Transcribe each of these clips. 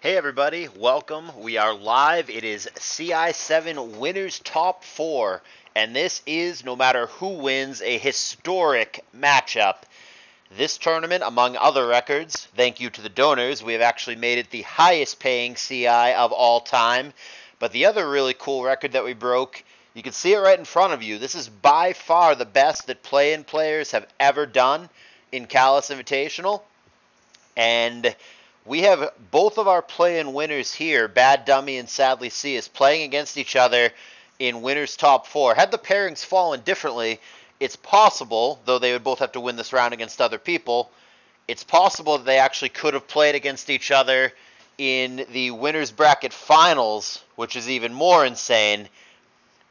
Hey everybody, welcome. We are live. It is CI7 Winners Top 4, and this is, no matter who wins, a historic matchup. This tournament, among other records, thank you to the donors, we have actually made it the highest paying CI of all time. But the other really cool record that we broke, you can see it right in front of you. This is by far the best that play-in players have ever done in CALLOUS Invitational. And we have both of our play-in winners here, Baddummy and Sadlysius, playing against each other in Winners Top 4. Had the pairings fallen differently, it's possible, though they would both have to win this round against other people, it's possible that they actually could have played against each other in the Winners Bracket Finals, which is even more insane.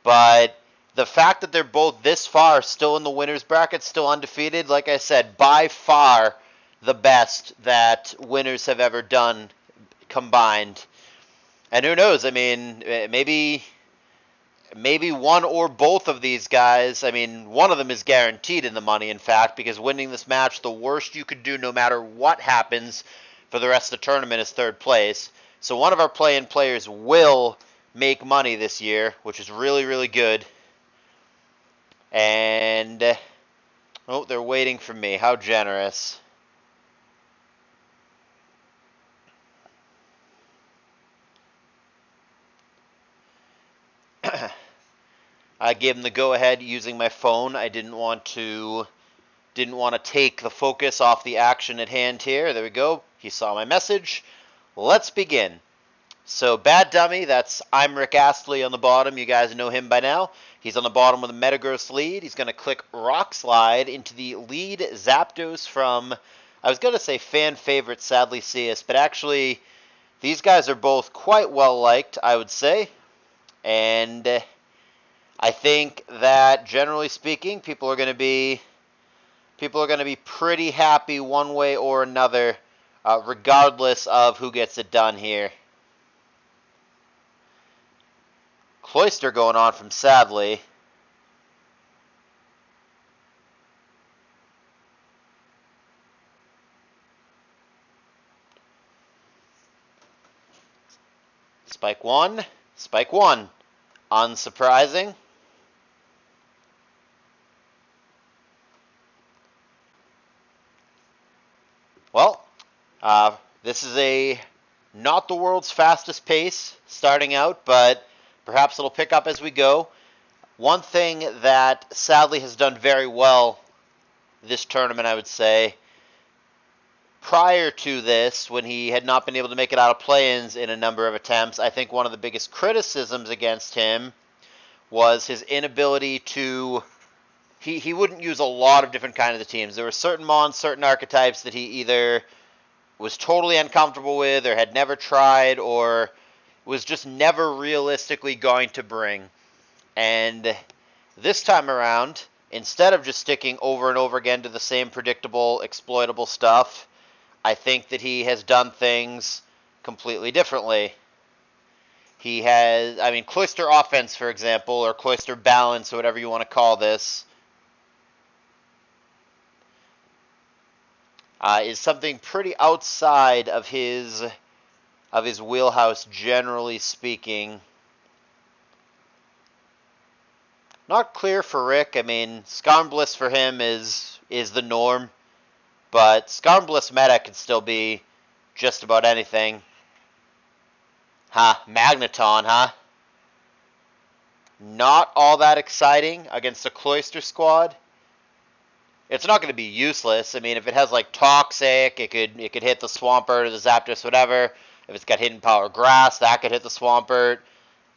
But the fact that they're both this far still in the Winners Bracket, still undefeated, like I said, by far the best that winners have ever done combined. And who knows, I mean, maybe one or both of these guys, I mean, one of them is guaranteed in the money, in fact, because winning this match, the worst you could do no matter what happens for the rest of the tournament is third place. So one of our play-in players will make money this year, which is really, really good. And, oh, they're waiting for me. How generous. I gave him the go-ahead using my phone. I didn't want to take the focus off the action at hand here. There we go. He saw my message. Let's begin. So Baddummy, that's I'm Rick Astley on the bottom. You guys know him by now. He's on the bottom with a Metagross lead. He's going to click Rock Slide into the lead Zapdos from, I was going to say fan favorite Sadlysius, but actually these guys are both quite well liked, I would say. And I think that, generally speaking, people are going to be pretty happy one way or another, regardless of who gets it done here. Cloyster going on from Sadly. Spike one. Unsurprising. Well, this is not the world's fastest pace starting out, but perhaps it'll pick up as we go. One thing that Sadly has done very well this tournament, I would say, prior to this, when he had not been able to make it out of play-ins in a number of attempts, I think one of the biggest criticisms against him was his inability to... He wouldn't use a lot of different kinds of teams. There were certain mons, certain archetypes that he either was totally uncomfortable with or had never tried or was just never realistically going to bring. And this time around, instead of just sticking over and over again to the same predictable, exploitable stuff, I think that he has done things completely differently. He has, I mean, Cloyster offense, for example, or Cloyster balance, or whatever you want to call this, is something pretty outside of his wheelhouse, generally speaking. Not clear for Rick. I mean, Skarmbliss for him is the norm, but Skarmbliss meta can still be just about anything. Magneton, huh? Not all that exciting against a Cloyster squad. It's not going to be useless. I mean, if it has like Toxic, it could hit the Swampert or the Zapdos, whatever. If it's got Hidden Power Grass, that could hit the Swampert.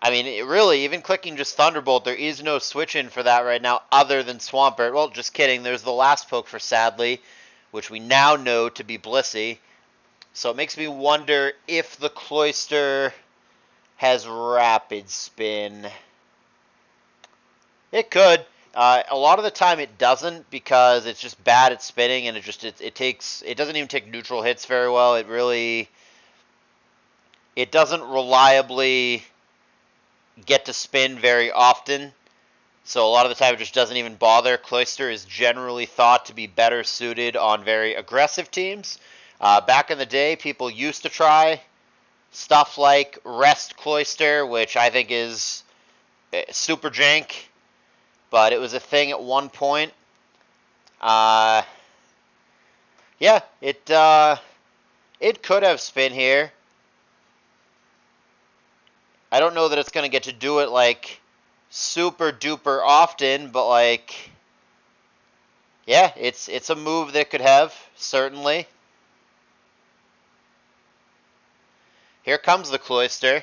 I mean, really, even clicking just Thunderbolt, there is no switch-in for that right now other than Swampert. Well, just kidding. There's the last poke for Sadly, which we now know to be Blissey. So it makes me wonder if the Cloyster has Rapid Spin. It could. A lot of the time it doesn't, because it's just bad at spinning, and it doesn't even take neutral hits very well. It doesn't reliably get to spin very often. So a lot of the time it just doesn't even bother. Cloyster is generally thought to be better suited on very aggressive teams. Back in the day, people used to try stuff like Rest Cloister, which I think is super jank, but it was a thing at one point. Yeah, it could have spin here. I don't know that it's going to get to do it, like, super duper often, but, like, yeah, it's a move that it could have, certainly. Here comes the Cloister.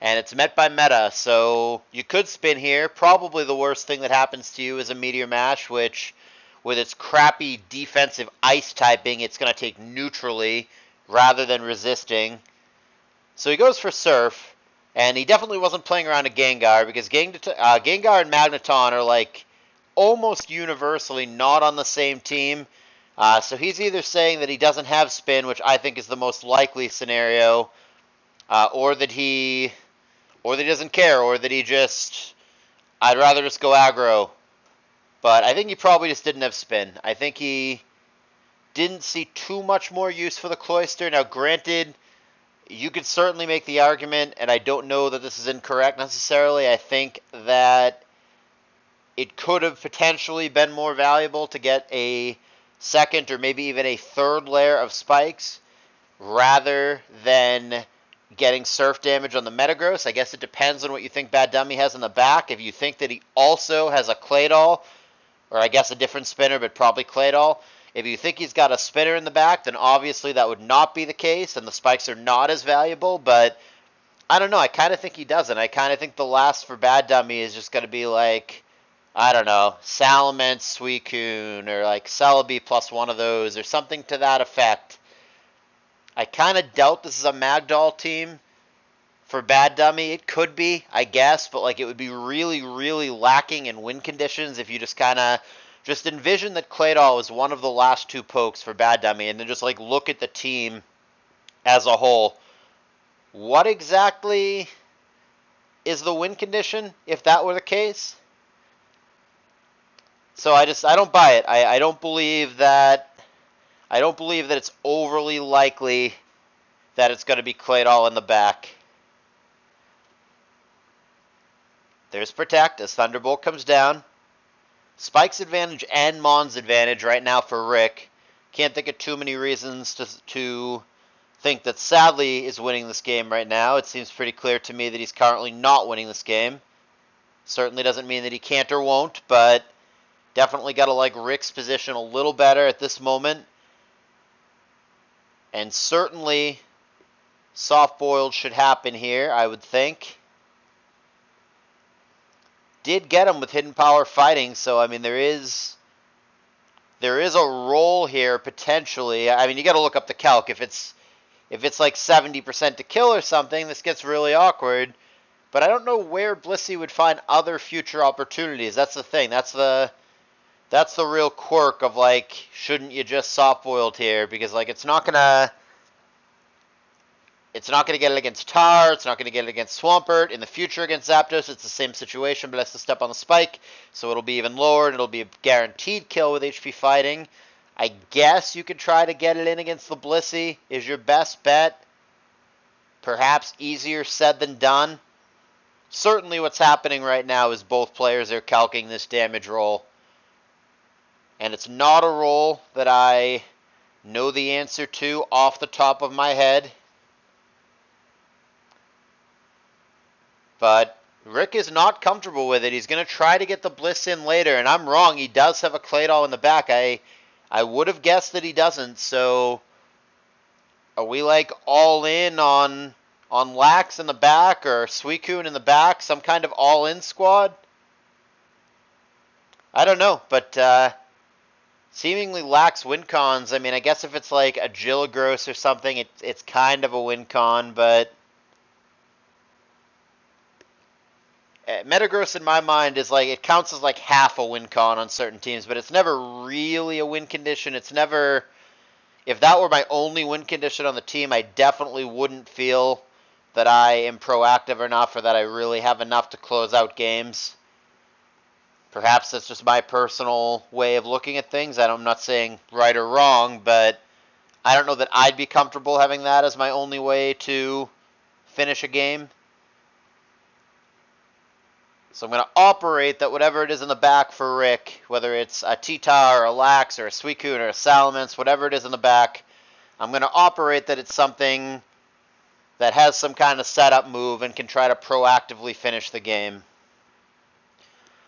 And it's met by meta, so you could spin here. Probably the worst thing that happens to you is a Meteor Mash, which, with its crappy defensive ice typing, it's going to take neutrally rather than resisting. So he goes for Surf, and he definitely wasn't playing around a Gengar, because Gengar and Magneton are, like, almost universally not on the same team. So he's either saying that he doesn't have spin, which I think is the most likely scenario, or that he doesn't care, or that he just, I'd rather just go aggro. But I think he probably just didn't have spin. I think he didn't see too much more use for the Cloister. Now, granted, you could certainly make the argument, and I don't know that this is incorrect necessarily. I think that it could have potentially been more valuable to get a second or maybe even a third layer of spikes rather than getting Surf damage on the Metagross. I guess it depends on what you think Baddummy has in the back. If you think that he also has a Claydol, or I guess a different spinner, but probably Claydol. If you think he's got a spinner in the back, then obviously that would not be the case, and the spikes are not as valuable, but I don't know. I kind of think he doesn't. I kind of think the last for Baddummy is just going to be like, I don't know, Salamence, Suicune, or like Celebi plus one of those, or something to that effect. I kind of doubt this is a Magdoll team for Baddummy. It could be, I guess, but like it would be really, really lacking in win conditions if you just kind of just envision that Claydol is one of the last two pokes for Baddummy, and then just like look at the team as a whole. What exactly is the win condition if that were the case? So I don't buy it. I don't believe that. I don't believe that it's overly likely that it's going to be Claydol in the back. There's Protect as Thunderbolt comes down. Spike's advantage and Mon's advantage right now for Rick. Can't think of too many reasons to think that Sadly is winning this game right now. It seems pretty clear to me that he's currently not winning this game. Certainly doesn't mean that he can't or won't, but definitely got to like Rick's position a little better at this moment. And certainly soft-boiled should happen here, I would think. Did get him with Hidden Power Fighting, so I mean there is a role here potentially. I mean you got to look up the calc. If it's like 70% to kill or something, this gets really awkward. But I don't know where Blissey would find other future opportunities. That's the thing. That's the real quirk of like, shouldn't you just soft-boiled here? Because like it's not gonna get it against Tar, it's not gonna get it against Swampert. In the future against Zapdos, it's the same situation, but it has to step on the spike, so it'll be even lower, and it'll be a guaranteed kill with HP Fighting. I guess you could try to get it in against the Blissey, is your best bet. Perhaps easier said than done. Certainly what's happening right now is both players are calcing this damage roll. And it's not a roll that I know the answer to off the top of my head. But Rick is not comfortable with it. He's going to try to get the Bliss in later. And I'm wrong. He does have a Claydol in the back. I would have guessed that he doesn't. So are we like all in on Lax in the back or Suicune in the back? Some kind of all-in squad? I don't know. But seemingly Lax win cons. I mean, I guess if it's like a Gilligros or something, it's kind of a win con, but Metagross in my mind is like, it counts as like half a win con on certain teams, but it's never really a win condition. It's never, if that were my only win condition on the team, I definitely wouldn't feel that I am proactive enough or that I really have enough to close out games. Perhaps that's just my personal way of looking at things. I'm not saying right or wrong, but I don't know that I'd be comfortable having that as my only way to finish a game. So I'm going to operate that whatever it is in the back for Rick, whether it's a T-Tar or a Lax or a Suicune or a Salamence, whatever it is in the back, I'm going to operate that it's something that has some kind of setup move and can try to proactively finish the game.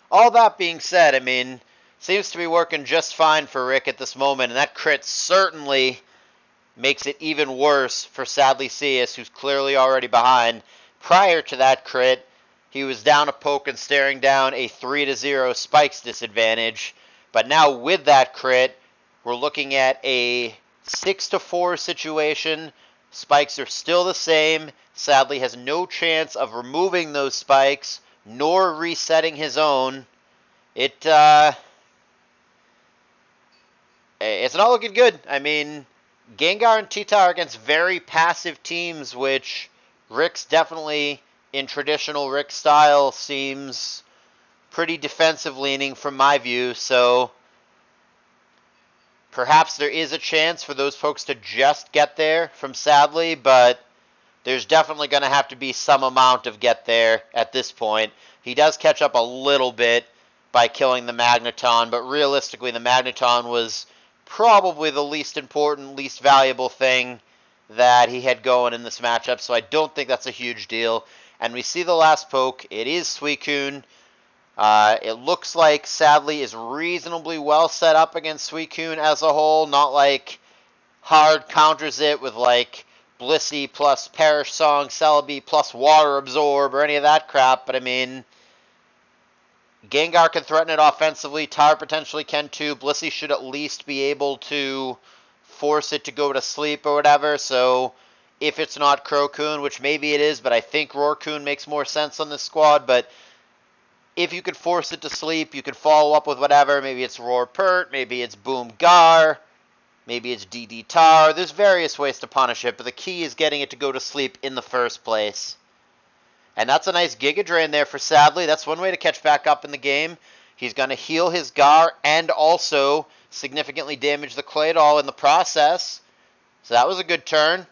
All that being said, I mean, seems to be working just fine for Rick at this moment, and that crit certainly makes it even worse for Sadlysius, who's clearly already behind. Prior to that crit, he was down a poke and staring down a 3-0 Spikes disadvantage, but now with that crit, we're looking at a 6-4 situation. Spikes are still the same. Sadly has no chance of removing those spikes, nor resetting his own. It's not looking good. I mean, Gengar and T-Tar against very passive teams, which Rick's definitely, in traditional Rick style, seems pretty defensive leaning from my view, so perhaps there is a chance for those folks to just get there from Sadly, but there's definitely going to have to be some amount of get there at this point. He does catch up a little bit by killing the Magneton, but realistically the Magneton was probably the least important, least valuable thing that he had going in this matchup, so I don't think that's a huge deal. And we see the last poke. It is Suicune. It looks like Sadly is reasonably well set up against Suicune as a whole, not like hard counters it with like Blissey plus Perish Song, Celebi plus Water Absorb, or any of that crap, but I mean, Gengar can threaten it offensively, Tar potentially can too, Blissey should at least be able to force it to go to sleep or whatever, so if it's not Crocoon, which maybe it is, but I think Roarcoon makes more sense on this squad, but if you could force it to sleep, you could follow up with whatever, maybe it's Roarpert, maybe it's Boom Gar, maybe it's DD Tar. There's various ways to punish it, but the key is getting it to go to sleep in the first place. And that's a nice Giga Drain there for Sadly. That's one way to catch back up in the game. He's going to heal his Gar and also significantly damage the Claydol in the process. So that was a good turn.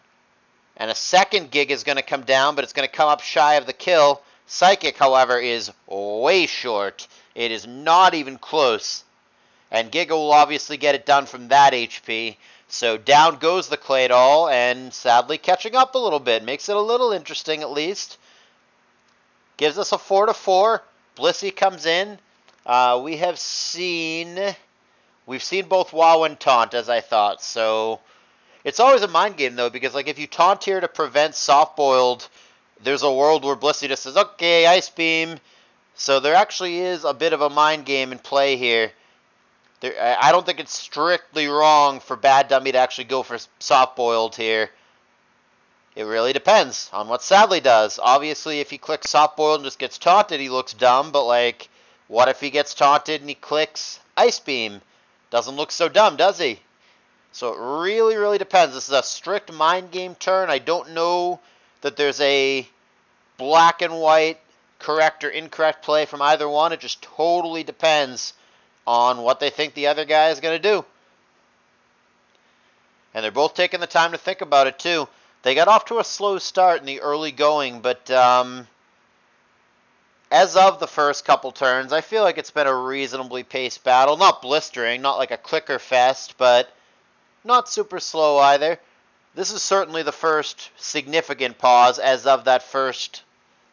And a second Giga is going to come down, but it's going to come up shy of the kill. Psychic, however, is way short. It is not even close. And Giga will obviously get it done from that HP. So down goes the Claydol, and Sadly catching up a little bit. Makes it a little interesting, at least. Gives us a 4-4. Blissey comes in. We've seen both WoW and Taunt, as I thought. So it's always a mind game, though, because like if you Taunt here to prevent Soft-Boiled, there's a world where Blissey just says, okay, Ice Beam. So there actually is a bit of a mind game in play here. I don't think it's strictly wrong for Baddummy to actually go for Soft-Boiled here. It really depends on what Sadly does. Obviously, if he clicks Soft-Boiled and just gets taunted, he looks dumb. But, like, what if he gets taunted and he clicks Ice Beam? Doesn't look so dumb, does he? So it really, really depends. This is a strict mind game turn. I don't know that there's a black and white correct or incorrect play from either one. It just totally depends on what they think the other guy is going to do. And they're both taking the time to think about it, too. They got off to a slow start in the early going, but as of the first couple turns, I feel like it's been a reasonably paced battle. Not blistering, not like a clicker fest, but not super slow either. This is certainly the first significant pause as of that first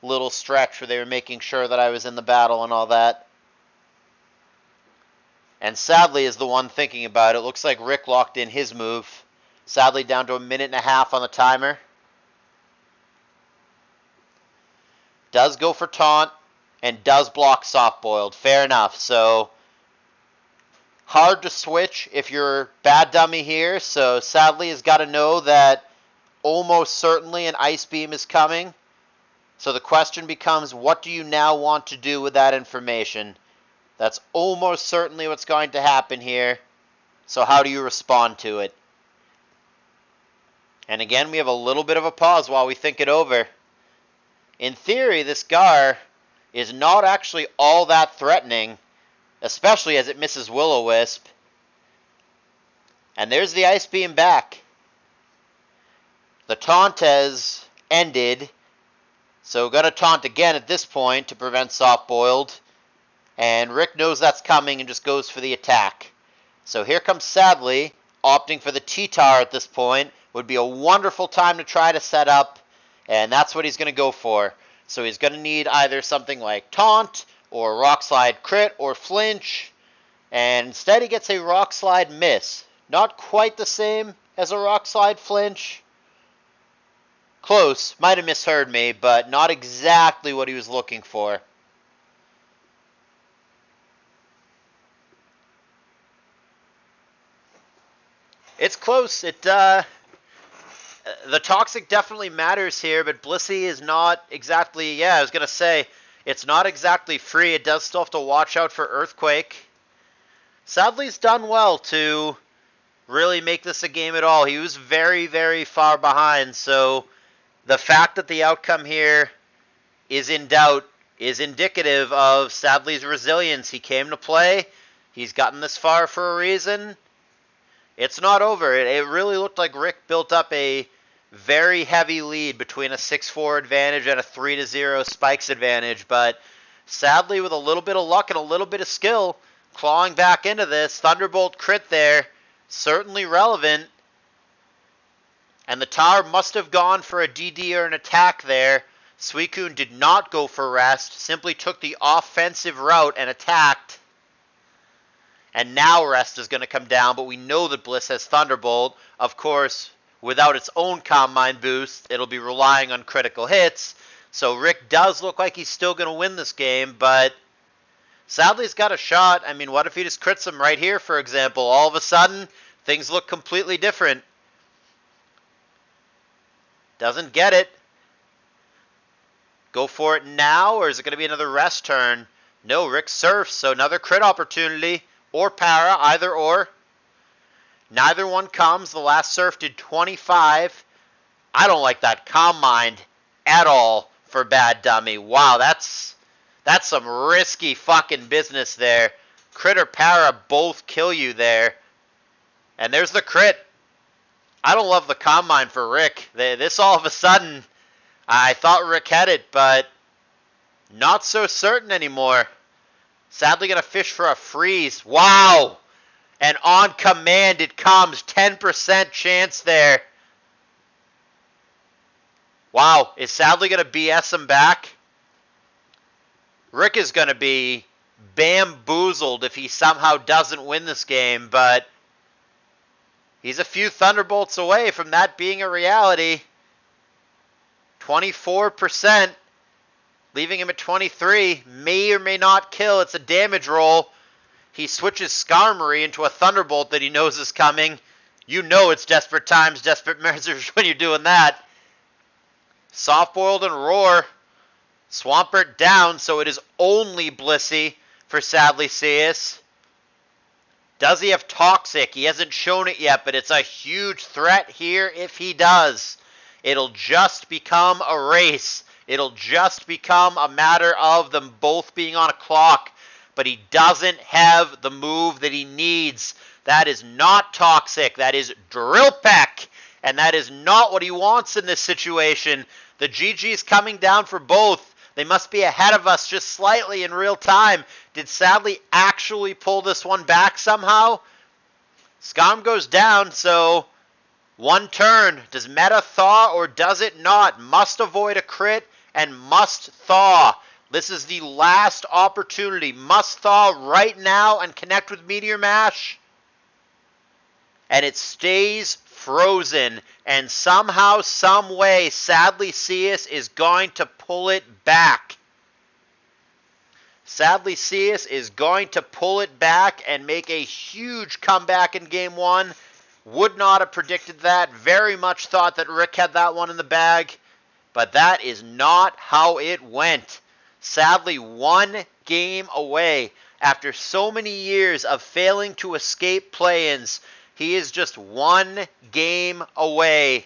little stretch where they were making sure that I was in the battle and all that. And Sadly is the one thinking about it. Looks like Rick locked in his move. Sadly down to 1.5 minutes on the timer. Does go for Taunt and does block Soft-Boiled. Fair enough. So hard to switch if you're Baddummy here. So Sadly has got to know that almost certainly an Ice Beam is coming. So the question becomes, what do you now want to do with that information? That's almost certainly what's going to happen here. So how do you respond to it? And again, we have a little bit of a pause while we think it over. In theory, this Gar is not actually all that threatening, especially as it misses Will-O-Wisp. And there's the Ice Beam back. The taunt has ended, so gonna taunt again at this point to prevent soft-boiled. And Rick knows that's coming and just goes for the attack. So here comes Sadly, opting for the T-Tar at this point. Would be a wonderful time to try to set up, and that's what he's going to go for. So he's going to need either something like Taunt, or Rock Slide Crit, or Flinch, and instead he gets a Rock Slide Miss. Not quite the same as a Rock Slide Flinch. Close, might have misheard me, but not exactly what he was looking for. It's close. The Toxic definitely matters here, but Blissey is not exactly, yeah, I was going to say, it's not exactly free. It does still have to watch out for Earthquake. Sadly's done well to really make this a game at all. He was very, very far behind, so the fact that the outcome here is in doubt is indicative of Sadly's resilience. He came to play. He's gotten this far for a reason. It's not over. It really looked like Rick built up a very heavy lead between a 6-4 advantage and a 3-0 spikes advantage, but Sadly, with a little bit of luck and a little bit of skill, clawing back into this, Thunderbolt crit there, certainly relevant. And the Tar must have gone for a DD or an attack there. Suicune did not go for rest, simply took the offensive route and attacked. And now Rest is going to come down, but we know that Bliss has Thunderbolt. Of course, without its own Calm Mind boost, it'll be relying on critical hits. So Rick does look like he's still going to win this game, but sadly he's got a shot. I mean, what if he just crits him right here, for example? All of a sudden, things look completely different. Doesn't get it. Go for it now, or is it going to be another rest turn? No, Rick surfs, so another crit opportunity. Or para, either or. Neither one comes. The last surf did 25. I don't like that Calm Mind at all for Baddummy. Wow, that's some risky fucking business there. Crit or para both kill you there. And there's the crit. I don't love the Calm Mind for Rick. This all of a sudden, I thought Rick had it, but not so certain anymore. Sadly going to fish for a freeze. Wow! And on command it comes. 10% chance there. Wow. Is Sadly going to BS him back? Rick is going to be bamboozled if he somehow doesn't win this game, but he's a few Thunderbolts away from that being a reality. 24%. Leaving him at 23, may or may not kill. It's a damage roll. He switches Skarmory into a Thunderbolt that he knows is coming. You know it's desperate times, desperate measures when you're doing that. Soft-boiled and Roar. Swampert down, so it is only Blissey for Sadlysius. Does he have Toxic? He hasn't shown it yet, but it's a huge threat here if he does. It'll just become a race. It'll just become a matter of them both being on a clock. But he doesn't have the move that he needs. That is not Toxic. That is Drill Peck. And that is not what he wants in this situation. The GG is coming down for both. They must be ahead of us just slightly in real time. Did Sadly actually pull this one back somehow? Scum goes down, so one turn. Does Meta thaw or does it not? Must avoid a crit and must thaw. This is the last opportunity. Must thaw right now and connect with Meteor Mash. And it stays frozen. And somehow, some way, Sadlysius is going to pull it back. Sadlysius is going to pull it back and make a huge comeback in Game 1. Would not have predicted that. Very much thought that Rick had that one in the bag. But that is not how it went. Sadly, one game away. After so many years of failing to escape play-ins, he is just one game away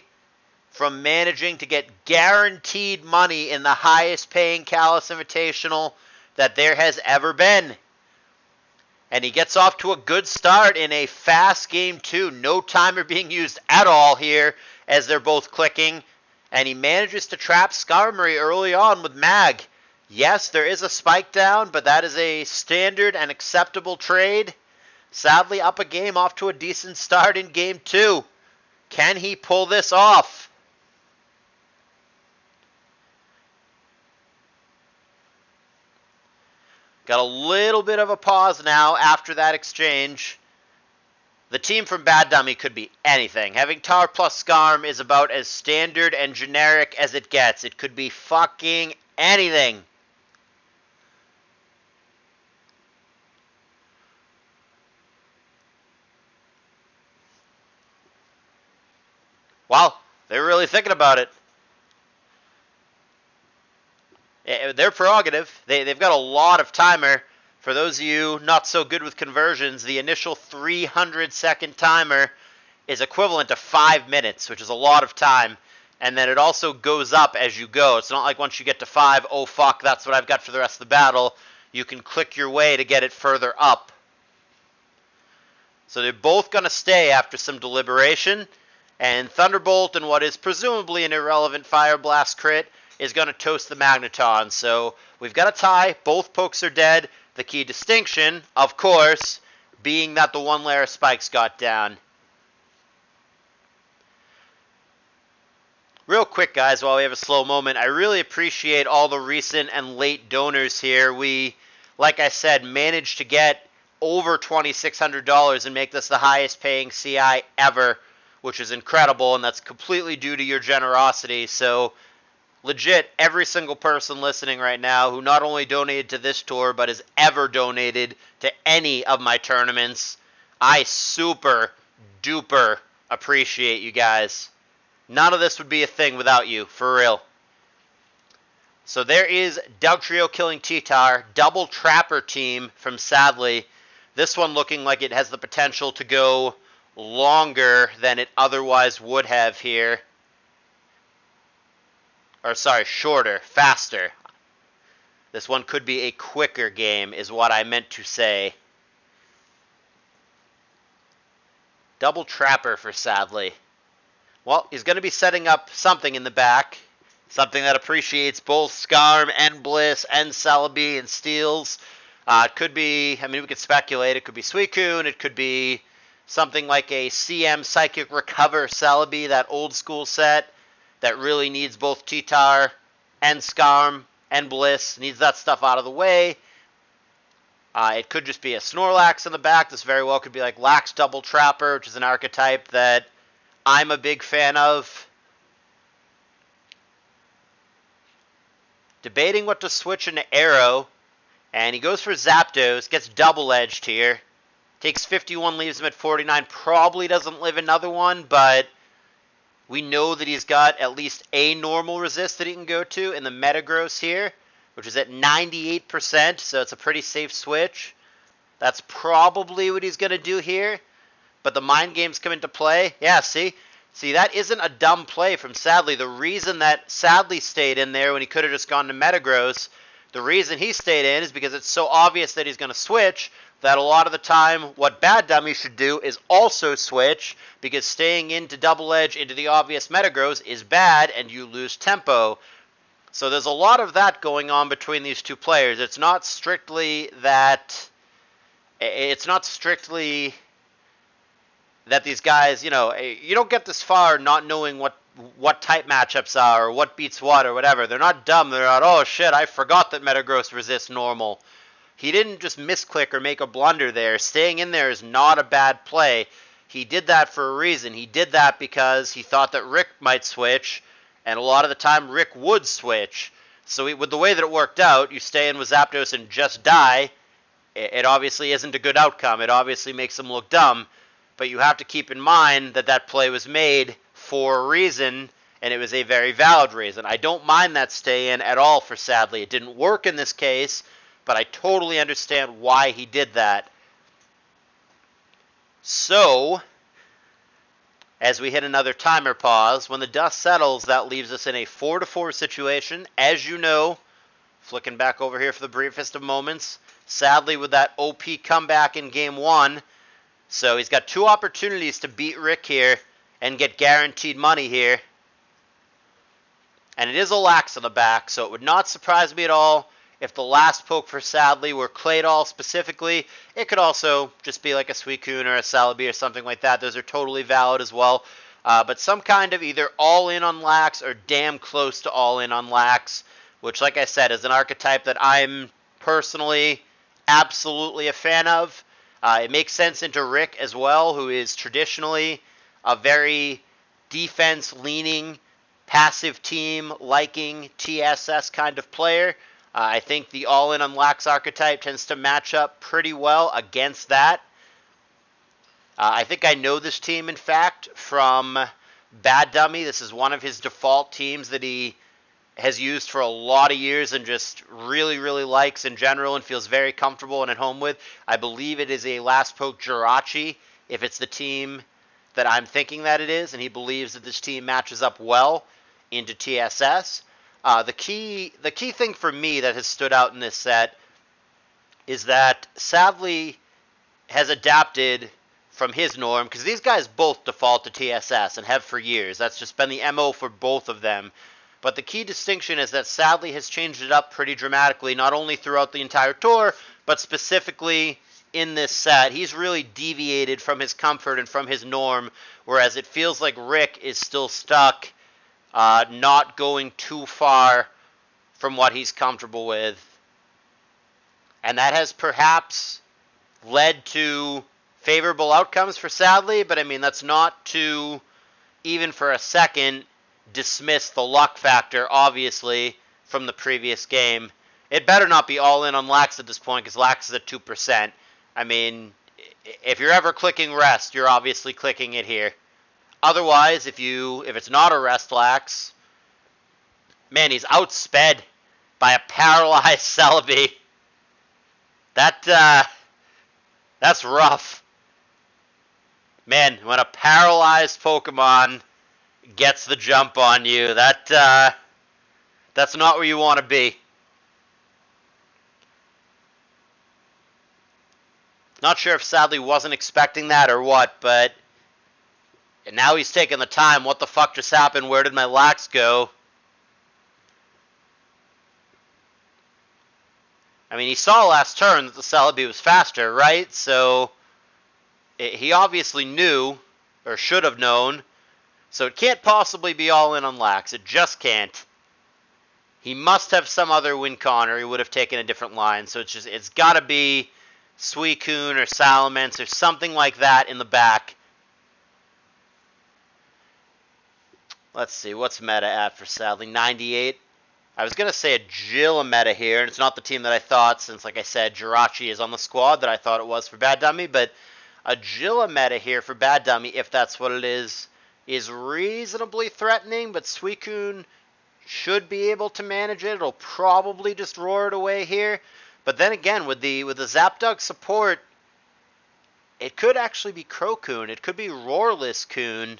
from managing to get guaranteed money in the highest paying CALLOUS Invitational that there has ever been. And he gets off to a good start in a fast game, too. No timer being used at all here as they're both clicking. And he manages to trap Skarmory early on with Mag. Yes, there is a spike down, but that is a standard and acceptable trade. Sadly, up a game, off to a decent start in game 2. Can he pull this off? Got a little bit of a pause now after that exchange. The team from Baddummy could be anything. Having Tar plus Skarm is about as standard and generic as it gets. It could be fucking anything. Wow, they're really thinking about it. Their prerogative. They've got a lot of timer. For those of you not so good with conversions, the initial 300-second timer is equivalent to 5 minutes, which is a lot of time. And then it also goes up as you go. It's not like once you get to 5, oh fuck, that's what I've got for the rest of the battle. You can click your way to get it further up. So they're both going to stay after some deliberation. And Thunderbolt and what is presumably an irrelevant Fire Blast crit is going to toast the Magneton. So we've got a tie. Both pokes are dead. The key distinction, of course, being that the one layer of spikes got down. Real quick, guys, while we have a slow moment, I really appreciate all the recent and late donors here. We, like I said, managed to get over $2,600 and make this the highest paying CI ever, which is incredible, and that's completely due to your generosity. So legit, every single person listening right now who not only donated to this tour, but has ever donated to any of my tournaments, I super duper appreciate you guys. None of this would be a thing without you, for real. So there is Dugtrio killing T-Tar, double Trapper team from Sadly. This one looking like it has the potential to go longer than it otherwise would have here. Or sorry, shorter, faster. This one could be a quicker game, is what I meant to say. Double Trapper for Sadly. Well, he's going to be setting up something in the back. Something that appreciates both Skarm and Bliss and Celebi and Steals. It could be, I mean, we could speculate. It could be Suicune. It could be something like a CM Psychic Recover Celebi, that old school set that really needs both T-Tar and Skarm and Bliss. Needs that stuff out of the way. It could just be a Snorlax in the back. This very well could be like Lax Double Trapper, which is an archetype that I'm a big fan of. Debating what to switch into Arrow. And he goes for Zapdos. Gets double-edged here. Takes 51, leaves him at 49. Probably doesn't live another one, but we know that he's got at least a normal resist that he can go to in the Metagross here, which is at 98%, so it's a pretty safe switch. That's probably what he's going to do here. But the mind games come into play. Yeah, see, that isn't a dumb play from Sadly. The reason that Sadly stayed in there when he could have just gone to Metagross, the reason he stayed in is because it's so obvious that he's going to switch that a lot of the time what Baddummy should do is also switch, because staying into Double Edge into the obvious Metagross is bad and you lose tempo. So there's a lot of that going on between these two players. It's not strictly that these guys, you know, you don't get this far not knowing what type matchups are or what beats what or whatever. They're not dumb. They're not, oh shit, I forgot that Metagross resists normal. He didn't just misclick or make a blunder there. Staying in there is not a bad play. He did that for a reason. He did that because he thought that Rick might switch, and a lot of the time Rick would switch. So with the way that it worked out, you stay in with Zapdos and just die. It obviously isn't a good outcome. It obviously makes him look dumb. But you have to keep in mind that that play was made for a reason, and it was a very valid reason. I don't mind that stay in at all for Sadly. It didn't work in this case, but I totally understand why he did that. So, as we hit another timer pause, when the dust settles, that leaves us in a 4-4 situation. As you know, Flicking back over here for the briefest of moments. Sadly, with that OP comeback in Game 1. So he's got 2 opportunities to beat Rick here and get guaranteed money here. And it is a lax on the back, so it would not surprise me at all if the last poke for Sadly were Claydol specifically. It could also just be like a Suicune or a Celebi or something like that. Those are totally valid as well. But some kind of either all-in on lax or damn close to all-in on lax, which, like I said, is an archetype that I'm personally absolutely a fan of. It makes sense into Rick as well, who is traditionally a very defense-leaning, passive team liking TSS kind of player. I think the all-in on lax archetype tends to match up pretty well against that. I think I know this team, in fact, from Baddummy. This is one of his default teams that he has used for a lot of years and just really, really likes in general and feels very comfortable and at home with. I believe it is a last poke Jirachi, if it's the team that I'm thinking that it is, and he believes that this team matches up well into TSS. The key thing for me that has stood out in this set is that Sadly has adapted from his norm, because these guys both default to TSS and have for years. That's just been the MO for both of them. But the key distinction is that Sadly has changed it up pretty dramatically, not only throughout the entire tour, but specifically in this set. He's really deviated from his comfort and from his norm, whereas it feels like Rick is still stuck, not going too far from what he's comfortable with. And that has perhaps led to favorable outcomes for Sadly, but I mean, that's not to, even for a second, dismiss the luck factor, obviously, from the previous game. It better not be all in on lax at this point, because lax is at 2%. I mean, if you're ever clicking rest, you're obviously clicking it here. Otherwise, if it's not a rest lax, man, he's outsped by a paralyzed Celebi. That's rough. Man, when a paralyzed Pokemon gets the jump on you, that's not where you want to be. Not sure if Sadly wasn't expecting that or what, but now he's taking the time. What the fuck just happened? Where did my lax go? I mean, he saw last turn that the Celebi was faster, right? So he obviously knew, or should have known. So it can't possibly be all in on lax. It just can't. He must have some other win con, or he would have taken a different line. So it's got to be Suicune or Salamence or something like that in the back. Let's see, what's meta at for Sadly? 98. I was going to say a Jilla meta here, and it's not the team that I thought, since, like I said, Jirachi is on the squad that I thought it was for Baddummy, but a Jilla meta here for Baddummy, if that's what it is reasonably threatening, but Suicune should be able to manage it. It'll probably just roar it away here. But then again, with the Zapdog support, it could actually be Crocoon. It could be Roarless Coon.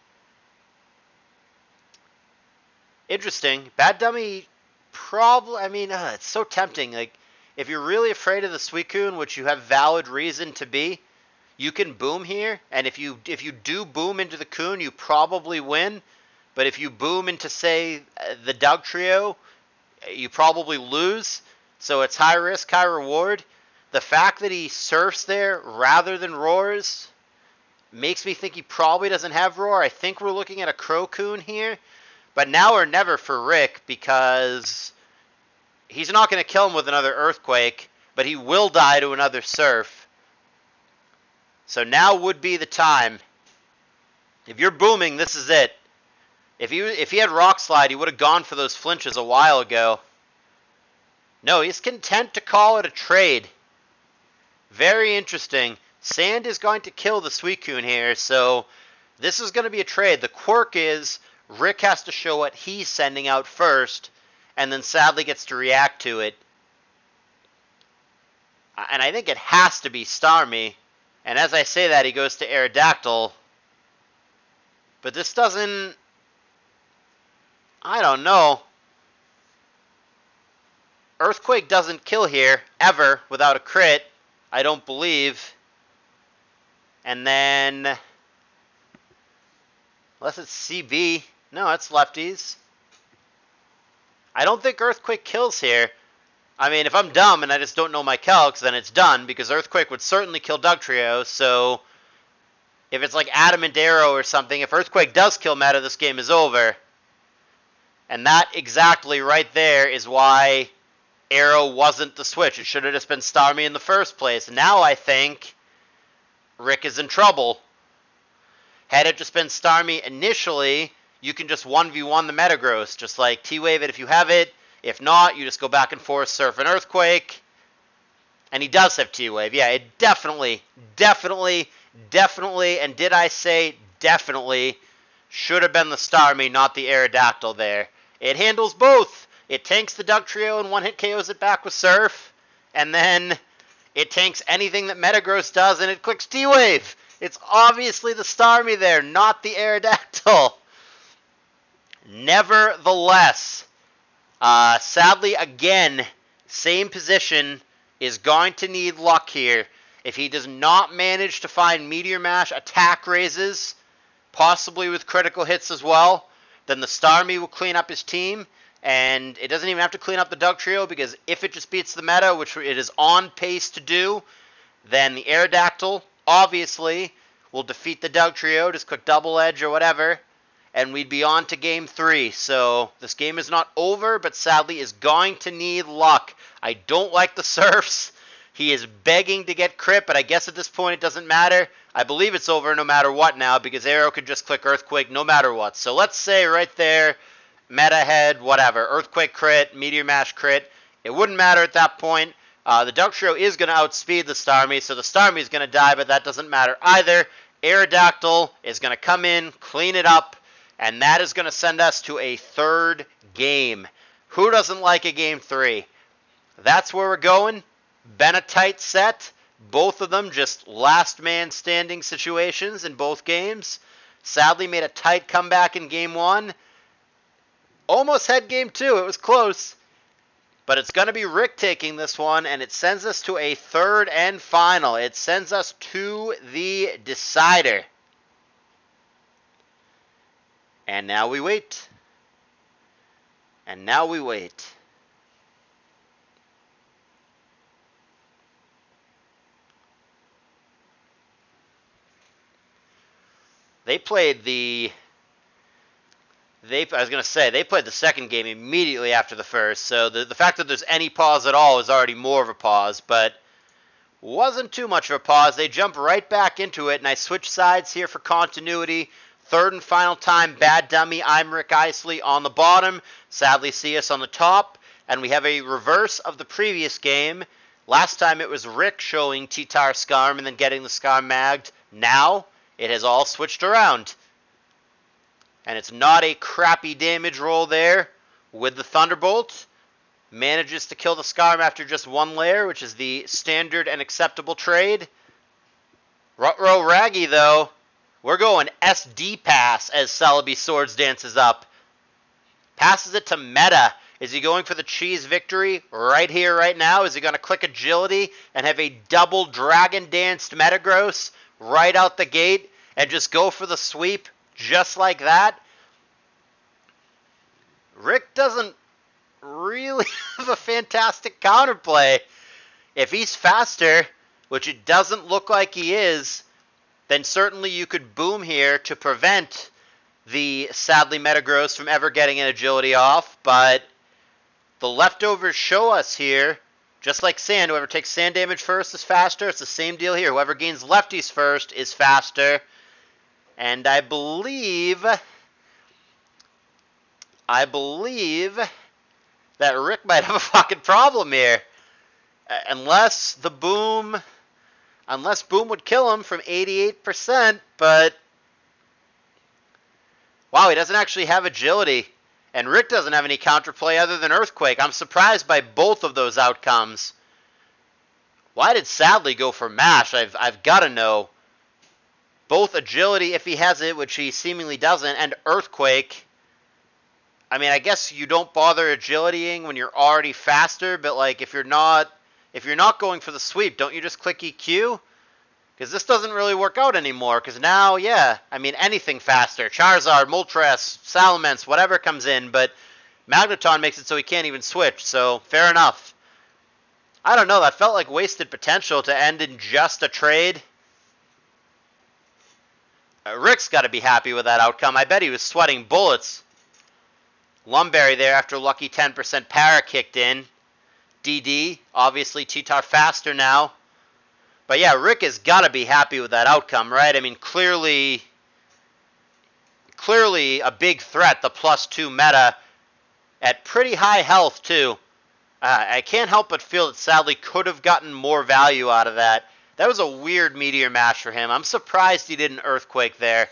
Interesting. Baddummy probably, I mean, it's so tempting. Like, if you're really afraid of the Suicune, which you have valid reason to be, you can boom here. And if you do boom into the Coon, you probably win. But if you boom into, say, the Dugtrio, you probably lose. So it's high risk, high reward. The fact that he surfs there rather than roars makes me think he probably doesn't have roar. I think we're looking at a Crocoon here. But now or never for Rick, because he's not going to kill him with another Earthquake, but he will die to another Surf. So now would be the time. If you're booming, this is it. If he had Rock Slide, he would have gone for those flinches a while ago. No, he's content to call it a trade. Very interesting. Sand is going to kill the Suicune here, so this is going to be a trade. The quirk is Rick has to show what he's sending out first, and then Sadly gets to react to it. And I think it has to be Starmie. And as I say that, he goes to Aerodactyl. But this doesn't... I don't know. Earthquake doesn't kill here, ever, without a crit. I don't believe. And then... Unless it's CB. No, it's lefties. I don't think Earthquake kills here. I mean, if I'm dumb and I just don't know my calcs, then it's done, because Earthquake would certainly kill Dugtrio, so... If it's like Adamant Arrow or something, if Earthquake does kill meta, this game is over. And that exactly right there is why Arrow wasn't the switch. It should have just been Starmie in the first place. Now I think Rick is in trouble. Had it just been Starmie initially, you can just 1v1 the Metagross. Just like T-Wave it if you have it. If not, you just go back and forth, Surf and Earthquake. And he does have T-Wave. Yeah, it definitely, and did I say definitely, should have been the Starmie, not the Aerodactyl there. It handles both. It tanks the Dugtrio and one-hit KOs it back with Surf. And then it tanks anything that Metagross does and it clicks T-Wave. It's obviously the Starmie there, not the Aerodactyl. Nevertheless, sadly, again, same position, is going to need luck here. If he does not manage to find Meteor Mash attack raises, possibly with critical hits as well, then the Starmie will clean up his team, and it doesn't even have to clean up the Dugtrio, because if it just beats the meta, which it is on pace to do, then the Aerodactyl, obviously, will defeat the Dugtrio, just click Double Edge or whatever, and we'd be on to Game 3. So this game is not over, but sadly is going to need luck. I don't like the Surfs. He is begging to get crit, but I guess at this point it doesn't matter. I believe it's over no matter what now, because Arrow could just click Earthquake no matter what. So let's say right there, meta head, whatever, Earthquake crit, Meteor Mash crit. It wouldn't matter at that point. The Dugtrio is going to outspeed the Starmie, so the Starmie is going to die, but that doesn't matter either. Aerodactyl is going to come in, clean it up, and that is going to send us to a third game. Who doesn't like a Game 3? That's where we're going. Been a tight set. Both of them just last man standing situations in both games. Sadly made a tight comeback in Game 1. Almost had Game 2. It was close. But it's going to be Rick taking this one, and it sends us to a third and final. It sends us to the decider. And now we wait. And now we wait. They played the second game immediately after the first, so the fact that there's any pause at all is already more of a pause, but wasn't too much of a pause. They jump right back into it, and I switch sides here for continuity. Third and final time, Baddummy, I'm Rick Isley on the bottom, Sadlysius on the top, and we have a reverse of the previous game. Last time it was Rick showing T-Tar Skarm and then getting the Skarm magged. Now it has all switched around. And it's not a crappy damage roll there with the Thunderbolt. Manages to kill the Skarm after just one layer, which is the standard and acceptable trade. Rutro Raggy, though, we're going SD pass as Celebi Swords dances up. Passes it to Meta. Is he going for the cheese victory right here, right now? Is he going to click Agility and have a double Dragon Danced Metagross right out the gate and just go for the sweep just like that? Rick doesn't really have a fantastic counterplay. If he's faster, which it doesn't look like he is, then certainly you could boom here to prevent the Sadly Metagross from ever getting an agility off, but the leftovers show us here, just like sand, whoever takes sand damage first is faster. It's the same deal here. Whoever gains lefties first is faster. And I believe that Rick might have a fucking problem here. Unless boom would kill him from 88%, but wow, he doesn't actually have agility. And Rick doesn't have any counterplay other than Earthquake. I'm surprised by both of those outcomes. Why did Sadly go for Mash? I've got to know. Both agility, if he has it, which he seemingly doesn't, and Earthquake. I mean, I guess you don't bother agilitying when you're already faster, but like if you're not going for the sweep, don't you just click EQ? Because this doesn't really work out anymore, because now, yeah, I mean, anything faster. Charizard, Moltres, Salamence, whatever comes in, but Magneton makes it so he can't even switch, so fair enough. I don't know, that felt like wasted potential to end in just a trade. Rick's got to be happy with that outcome. I bet he was sweating bullets. Lumberry there after lucky 10% para kicked in. DD, obviously T-Tar faster now. But yeah, Rick has got to be happy with that outcome, right? I mean, clearly a big threat, the +2 meta, at pretty high health, too. I can't help but feel that Sadly could have gotten more value out of that. That was a weird Meteor Mash for him. I'm surprised he didn't Earthquake there.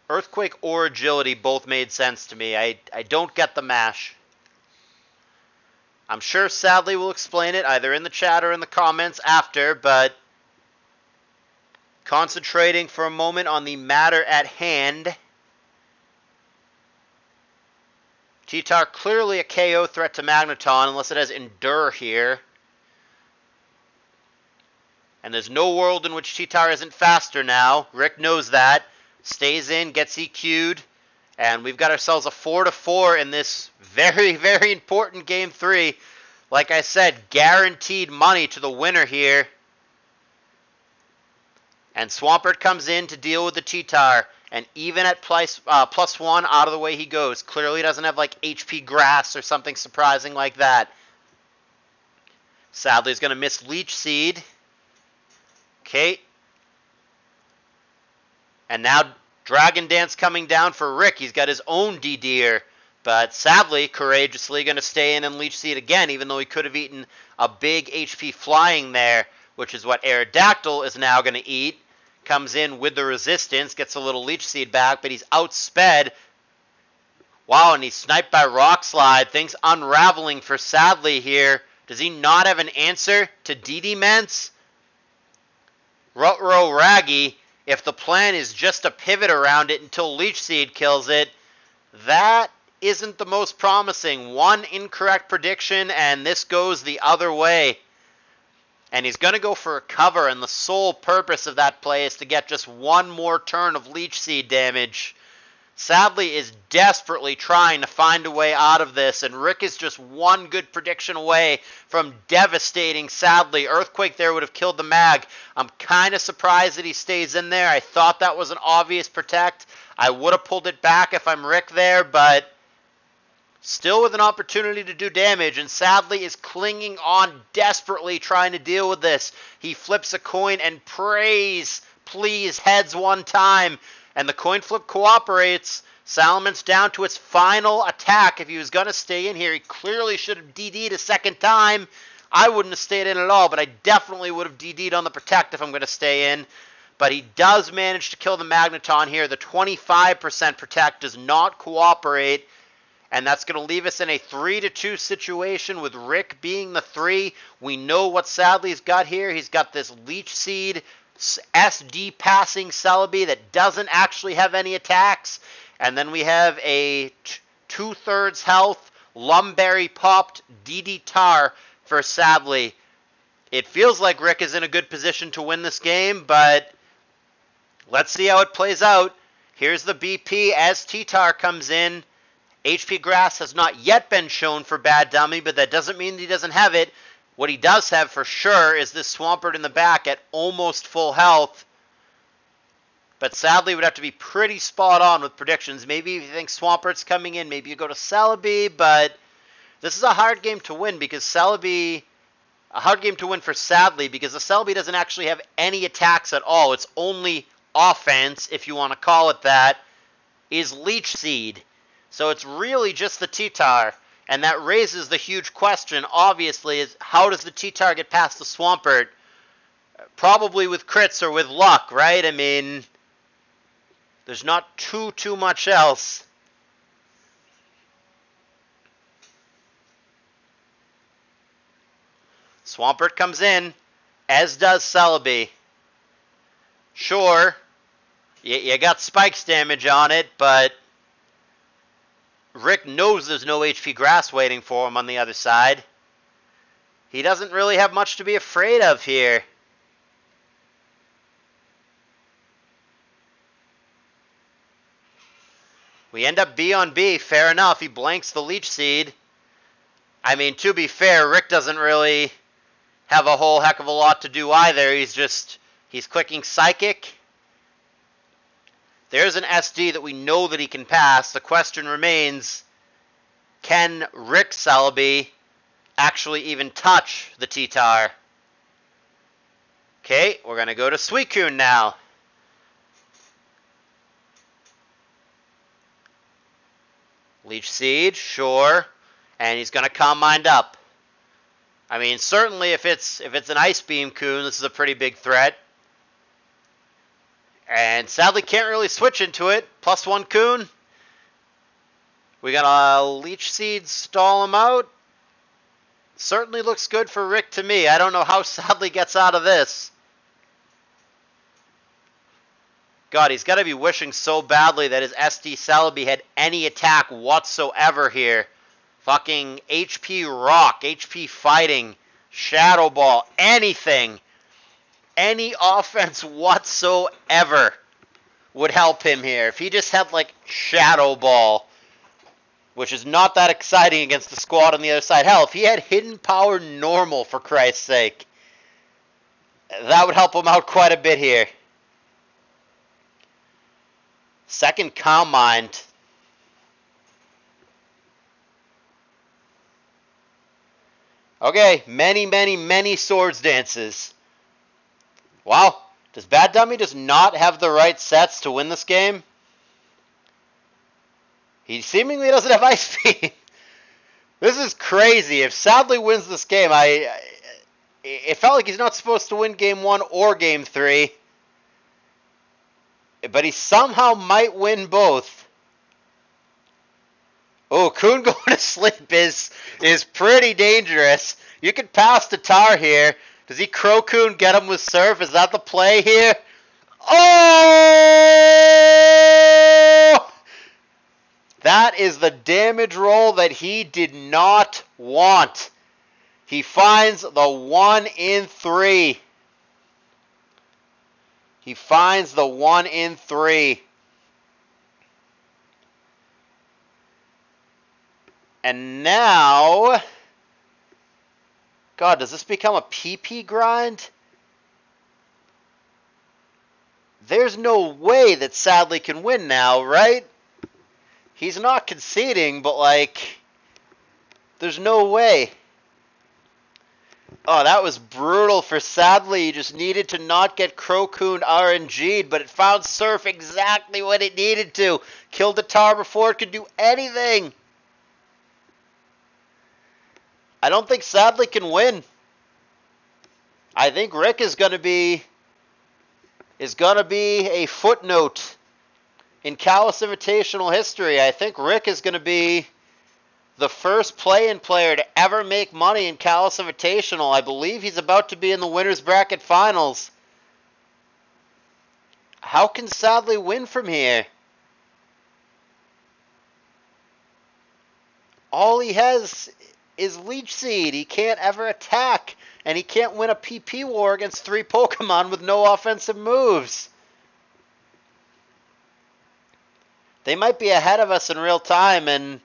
Earthquake or Agility both made sense to me. I don't get the mash. I'm sure Sadly will explain it either in the chat or in the comments after, but concentrating for a moment on the matter at hand. T-Tar clearly a KO threat to Magneton unless it has Endure here. And there's no world in which T-Tar isn't faster now. Rick knows that. Stays in, gets EQ'd. And we've got ourselves a 4-4 in this very, very important Game 3. Like I said, guaranteed money to the winner here. And Swampert comes in to deal with the T-Tar. And even at +1, out of the way he goes. Clearly doesn't have like HP Grass or something surprising like that. Sadly, he's going to miss Leech Seed. Okay. And now Dragon Dance coming down for Rick. He's got his own DD'er. But sadly, courageously going to stay in and Leech Seed again, even though he could have eaten a big HP Flying there, which is what Aerodactyl is now going to eat. Comes in with the resistance, gets a little Leech Seed back, but he's outsped. Wow, and he's sniped by Rock Slide. Things unraveling for Sadly here. Does he not have an answer to DD Ments? Rutro Raggy, if the plan is just to pivot around it until Leech Seed kills it, that isn't the most promising. One incorrect prediction, and this goes the other way. And he's going to go for a cover, and the sole purpose of that play is to get just one more turn of Leech Seed damage. Sadly is desperately trying to find a way out of this, and Rick is just one good prediction away from devastating Sadly. Earthquake there would have killed the Mag. I'm kind of surprised that he stays in there. I thought that was an obvious protect. I would have pulled it back if I'm Rick there, but still with an opportunity to do damage, and Sadly is clinging on desperately trying to deal with this. He flips a coin and prays, please, heads one time. And the coin flip cooperates. Salamence down to its final attack. If he was going to stay in here, he clearly should have DD'd a second time. I wouldn't have stayed in at all, but I definitely would have DD'd on the Protect if I'm going to stay in. But he does manage to kill the Magneton here. The 25% Protect does not cooperate. And that's going to leave us in a 3-2 situation with Rick being the 3. We know what Sadly's got here. He's got this Leech Seed SD passing Celebi that doesn't actually have any attacks. And then we have a 2/3 health Lumberry popped DD Tar for Sadly. It feels like Rick is in a good position to win this game, but let's see how it plays out. Here's the BP as T-Tar comes in. HP Grass has not yet been shown for Baddummy, but that doesn't mean he doesn't have it. What he does have for sure is this Swampert in the back at almost full health. But Sadly would have to be pretty spot on with predictions. Maybe if you think Swampert's coming in, maybe you go to Celebi, but this is a hard game to win because Celebi, a hard game to win for Sadly because the Celebi doesn't actually have any attacks at all. Its only offense, if you want to call it that, is Leech Seed. So it's really just the T-Tar. And that raises the huge question, obviously, is how does the T-Tar get past the Swampert? Probably with crits or with luck, right? I mean, there's not too much else. Swampert comes in, as does Celebi. Sure, You got spikes damage on it, but Rick knows there's no HP grass waiting for him on the other side. He doesn't really have much to be afraid of here. We end up B on B. Fair enough. He blanks the Leech Seed. I mean, to be fair, Rick doesn't really have a whole heck of a lot to do either. He's clicking Psychic. There's an SD that we know that he can pass. The question remains, can Rick Celebi actually even touch the T-Tar? Okay, we're going to go to Suicune now. Leech Seed, sure. And he's going to Calm Mind up. I mean, certainly if it's an Ice Beam Coon, this is a pretty big threat. And sadly can't really switch into it. +1 Coon. We got a Leech Seed stall him out. Certainly looks good for Rick to me. I don't know how Sadly gets out of this. God, he's got to be wishing so badly that his SD Celebi had any attack whatsoever here. Fucking HP Rock, HP Fighting, Shadow Ball, anything. Any offense whatsoever would help him here. If he just had, like, Shadow Ball, which is not that exciting against the squad on the other side. Hell, if he had Hidden Power Normal, for Christ's sake, that would help him out quite a bit here. Second Calm Mind. Okay, many Swords Dances. Wow, does Baddummy just not have the right sets to win this game? He seemingly doesn't have Ice Beam. This is crazy. If Sadly wins this game, it felt like he's not supposed to win Game 1 or Game 3. But he somehow might win both. Oh, Coon going to sleep is pretty dangerous. You could pass the Tar here. Does he Crow Coon get him with Surf? Is that the play here? Oh! That is the damage roll that he did not want. He finds the 1 in 3. He finds the 1 in 3. And now, God, does this become a PP grind? There's no way that Sadly can win now, right? He's not conceding, but, like, there's no way. Oh, that was brutal for Sadly. He just needed to not get Crow Coon RNG'd, but it found Surf exactly what it needed to. Killed the Tar before it could do anything. I don't think Sadly can win. I think Rick is going to be a footnote in CALLOUS Invitational history. I think Rick is going to be the first play-in player to ever make money in CALLOUS Invitational. I believe he's about to be in the Winners Bracket Finals. How can Sadly win from here? All he has is Leech Seed. He can't ever attack, and he can't win a PP war against 3 Pokemon with no offensive moves. They might be ahead of us in real time, and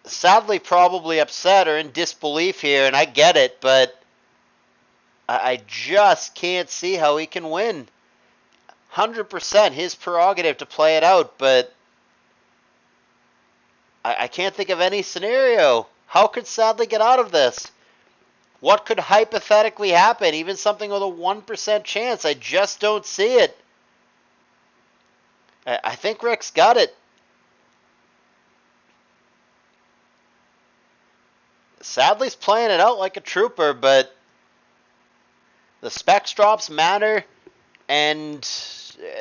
Sadly probably upset or in disbelief here, and I get it, but I just can't see how he can win. 100% his prerogative to play it out, but I can't think of any scenario. How could Sadly get out of this? What could hypothetically happen? Even something with a 1% chance. I just don't see it. I think Rick's got it. Sadly's playing it out like a trooper, but the specs drops matter, and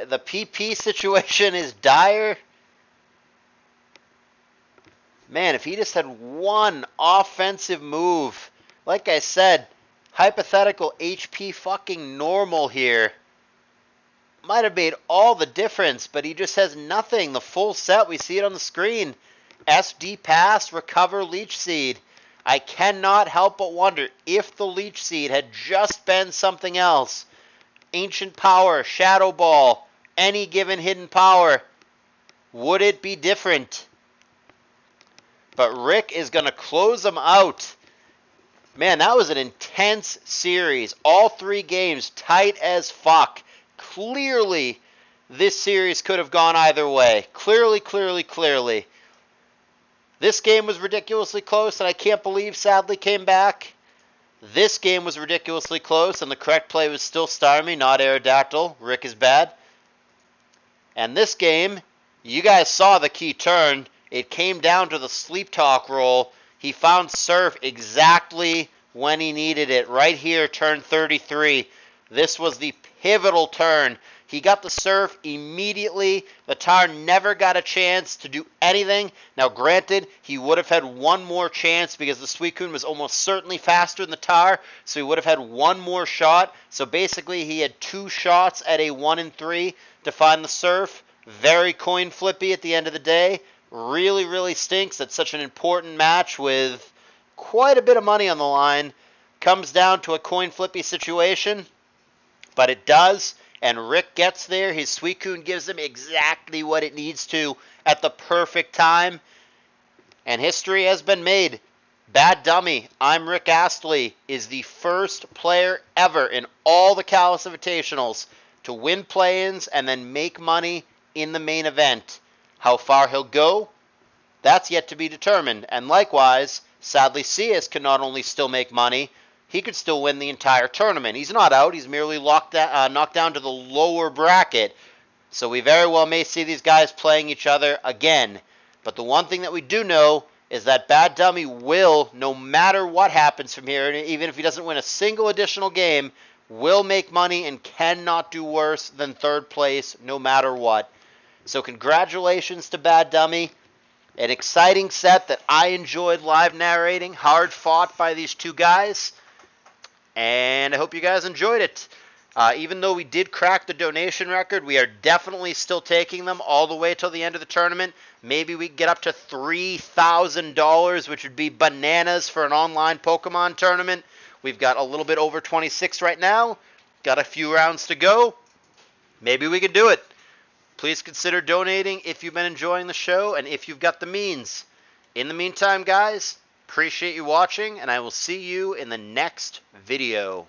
the PP situation is dire. Man, if he just had one offensive move, like I said, hypothetical HP fucking normal here. might have made all the difference, but he just has nothing. The full set, we see it on the screen. SD pass, recover, leech seed. I cannot help but wonder if the leech seed had just been something else. Ancient power, shadow ball, any given hidden power. Would it be different? But Rick is going to close them out. Man, that was an intense series. All 3 games tight as fuck. Clearly, this series could have gone either way. Clearly. This game was ridiculously close, and I can't believe Sadly came back. This game was ridiculously close, and the correct play was still Starmie, not Aerodactyl. Rick is bad. And this game, you guys saw the key turn. It came down to the sleep talk roll. He found Surf exactly when he needed it. Right here, turn 33. This was the pivotal turn. He got the Surf immediately. The Tar never got a chance to do anything. Now, granted, he would have had one more chance because the Suicune was almost certainly faster than the Tar, so he would have had one more shot. So basically, he had 2 shots at a 1 in 3 to find the Surf. Very coin flippy at the end of the day. Really stinks that such an important match with quite a bit of money on the line comes down to a coin flippy situation. But it does, and Rick gets there. His Suicune gives him exactly what it needs to at the perfect time. And history has been made. Baddummy, I'm Rick Astley, is the first player ever in all the CALLOUS Invitationals to win play-ins and then make money in the main event. How far he'll go, that's yet to be determined. And likewise, Sadlysius can not only still make money, he could still win the entire tournament. He's not out. He's merely knocked down to the lower bracket. So we very well may see these guys playing each other again. But the one thing that we do know is that Baddummy will, no matter what happens from here, even if he doesn't win a single additional game, will make money and cannot do worse than 3rd place no matter what. So congratulations to Baddummy. An exciting set that I enjoyed live narrating. Hard fought by these 2 guys. And I hope you guys enjoyed it. Even though we did crack the donation record, we are definitely still taking them all the way till the end of the tournament. Maybe we can get up to $3,000, which would be bananas for an online Pokemon tournament. We've got a little bit over 26 right now. Got a few rounds to go. Maybe we can do it. Please consider donating if you've been enjoying the show and if you've got the means. In the meantime, guys, appreciate you watching, and I will see you in the next video.